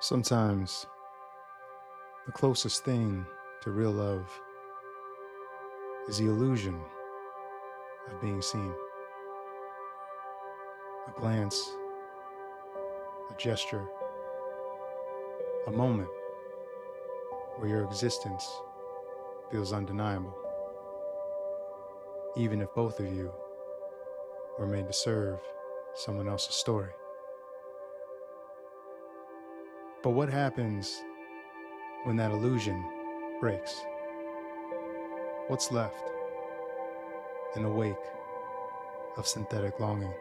Sometimes the closest thing to real love is the illusion of being seen. A glance, a gesture, a moment where your existence feels undeniable, even if both of you were made to serve someone else's story. But what happens when that illusion breaks? What's left in the wake of synthetic longing,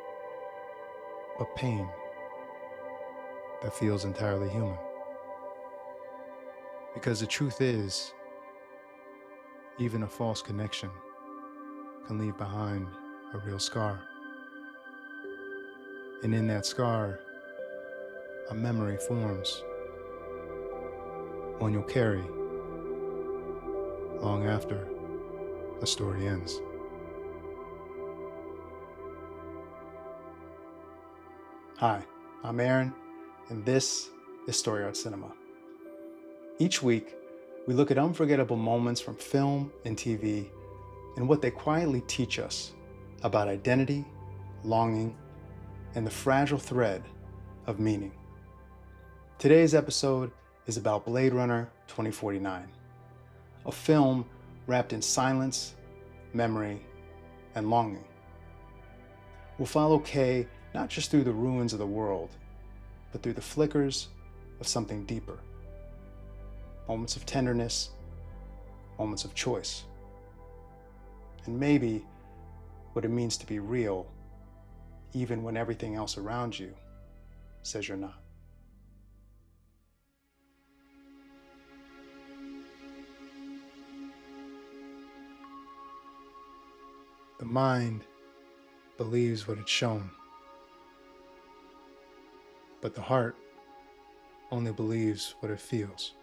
but pain that feels entirely human? Because the truth is, even a false connection can leave behind a real scar. And in that scar, a memory forms, one you'll carry long after the story ends. Hi, I'm Aaron, and this is Story Art Cinema. Each week, we look at unforgettable moments from film and TV and what they quietly teach us about identity, longing, and the fragile thread of meaning. Today's episode is about Blade Runner 2049, a film wrapped in silence, memory, and longing. We'll follow Kay not just through the ruins of the world, but through the flickers of something deeper. Moments of tenderness, moments of choice, and maybe what it means to be real, even when everything else around you says you're not. The mind believes what it's shown, but the heart only believes what it feels.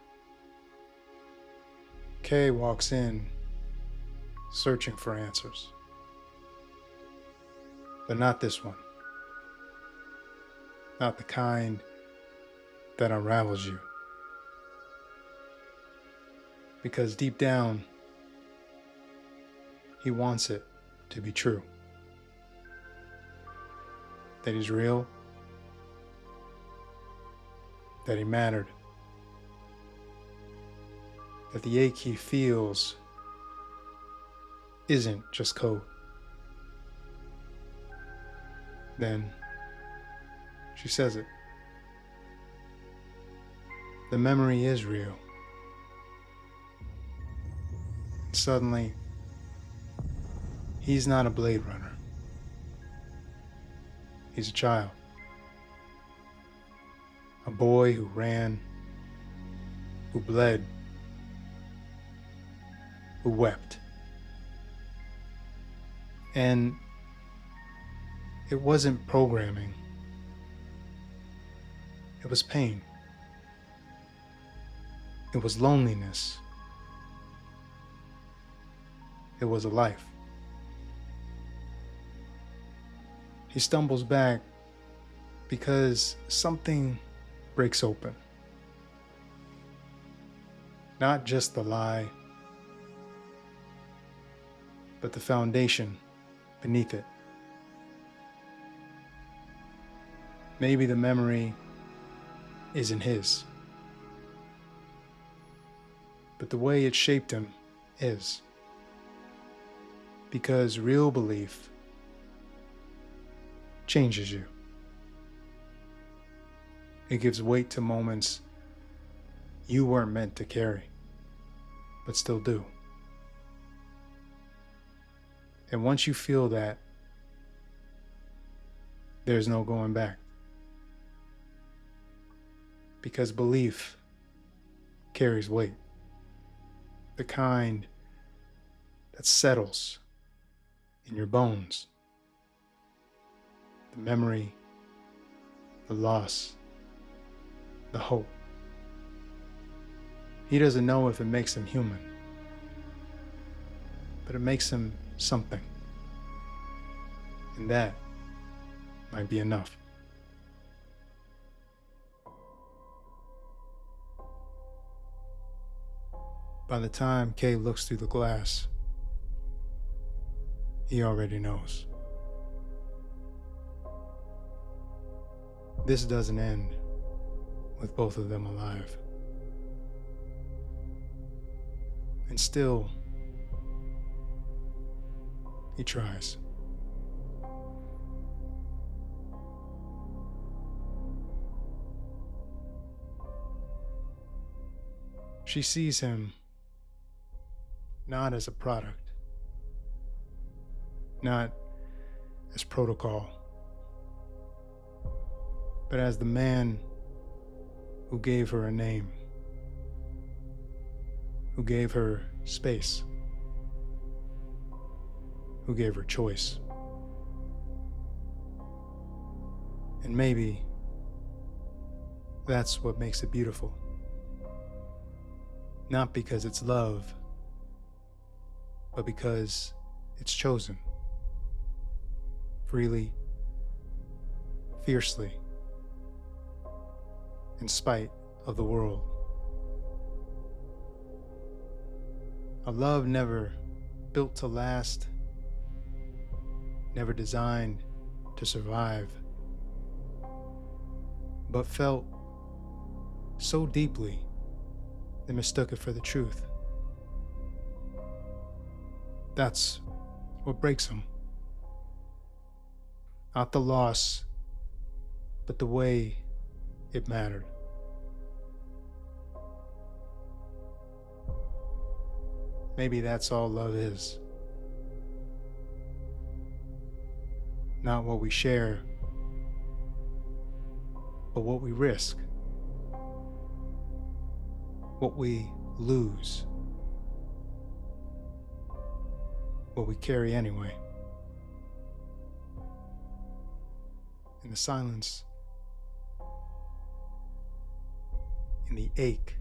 Kay walks in searching for answers, but not this one. Not the kind that unravels you. Because deep down, he wants it to be true. That he's real, that he mattered, that the ache he feels isn't just code. Then she says it. The memory is real. Suddenly, he's not a Blade Runner. He's a child. A boy who ran, who bled, who wept. And it wasn't programming. It was pain. It was loneliness. It was a life. He stumbles back because something breaks open. Not just the lie, but the foundation beneath it. Maybe the memory isn't his, but the way it shaped him is. Because real belief changes you. It gives weight to moments you weren't meant to carry, but still do. And once you feel that, there's no going back. Because belief carries weight. The kind that settles in your bones. The memory, the loss, the hope. He doesn't know if it makes him human, but it makes him something. And that might be enough. By the time Kay looks through the glass, he already knows. This doesn't end with both of them alive. And still, he tries. She sees him not as a product, not as protocol, but as the man who gave her a name, who gave her space, who gave her choice. And maybe that's what makes it beautiful. Not because it's love, but because it's chosen. Freely, fiercely, in spite of the world. A love never built to last, never designed to survive, but felt so deeply they mistook it for the truth. That's what breaks them. Not the loss, but the way it mattered. Maybe that's all love is. Not what we share, but what we risk. What we lose. What we carry anyway. In the silence, in the ache,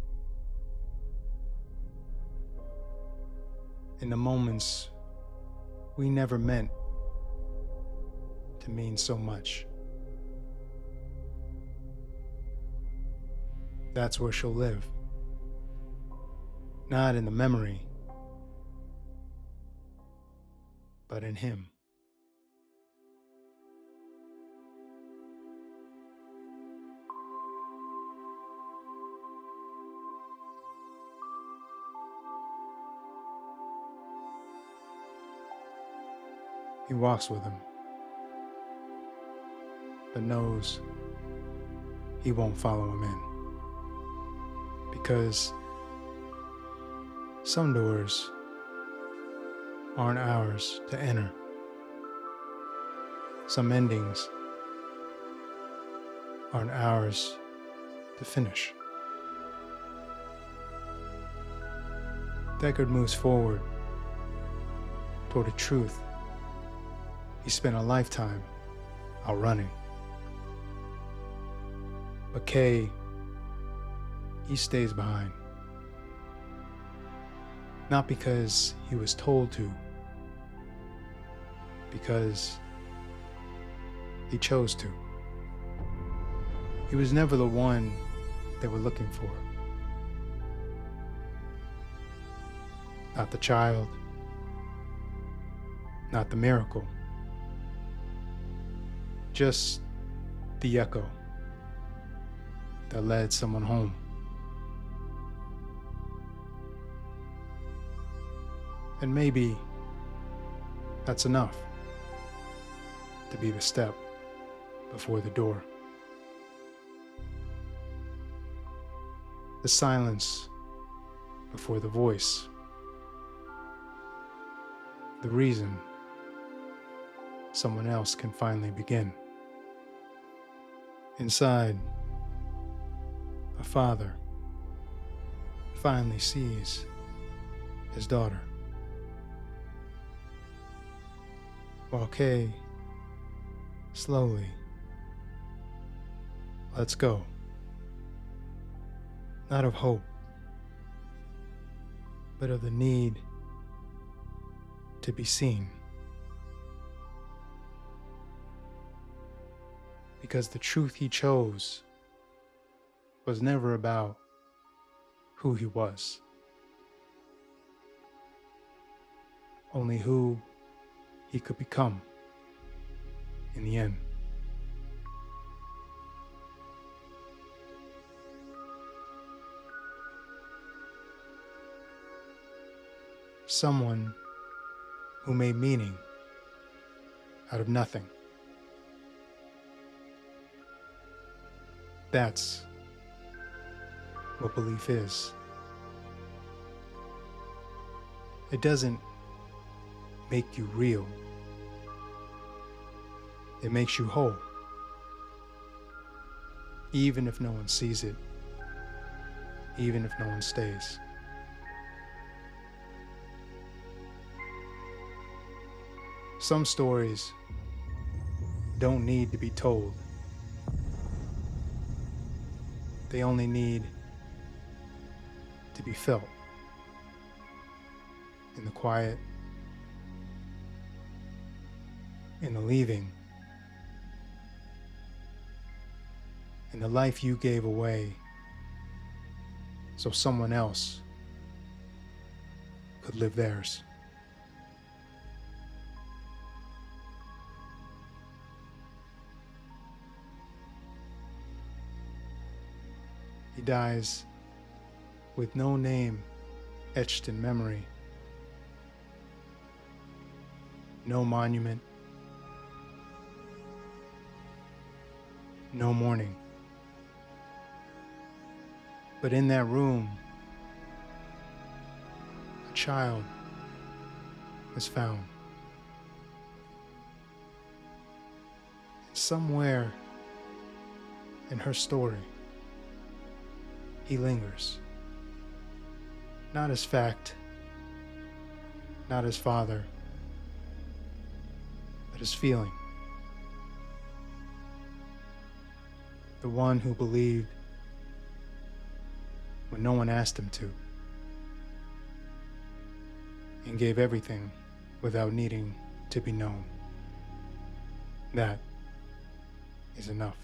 in the moments we never meant to mean so much. That's where she'll live. Not in the memory, but in him. He walks with him, but knows he won't follow him in. Because some doors aren't ours to enter. Some endings aren't ours to finish. Deckard moves forward toward a truth he spent a lifetime outrunning. But Kay, he stays behind. Not because he was told to, because he chose to. He was never the one they were looking for. Not the child, not the miracle, just the echo that led someone home. And maybe that's enough to be the step before the door. The silence before the voice. The reason someone else can finally begin. Inside, a father finally sees his daughter. While Kay slowly lets go. Not of hope, but of the need to be seen. Because the truth he chose was never about who he was. only who he could become in the end. Someone who made meaning out of nothing. That's what belief is. It doesn't make you real. It makes you whole. Even if no one sees it, even if no one stays. Some stories don't need to be told. They only need to be felt in the quiet, in the leaving, in the life you gave away so someone else could live theirs. He dies with no name etched in memory, no monument, no mourning. But in that room, a child is found. And somewhere in her story, he lingers. Not as fact, not as father, but as feeling. The one who believed when no one asked him to, and gave everything without needing to be known. That is enough.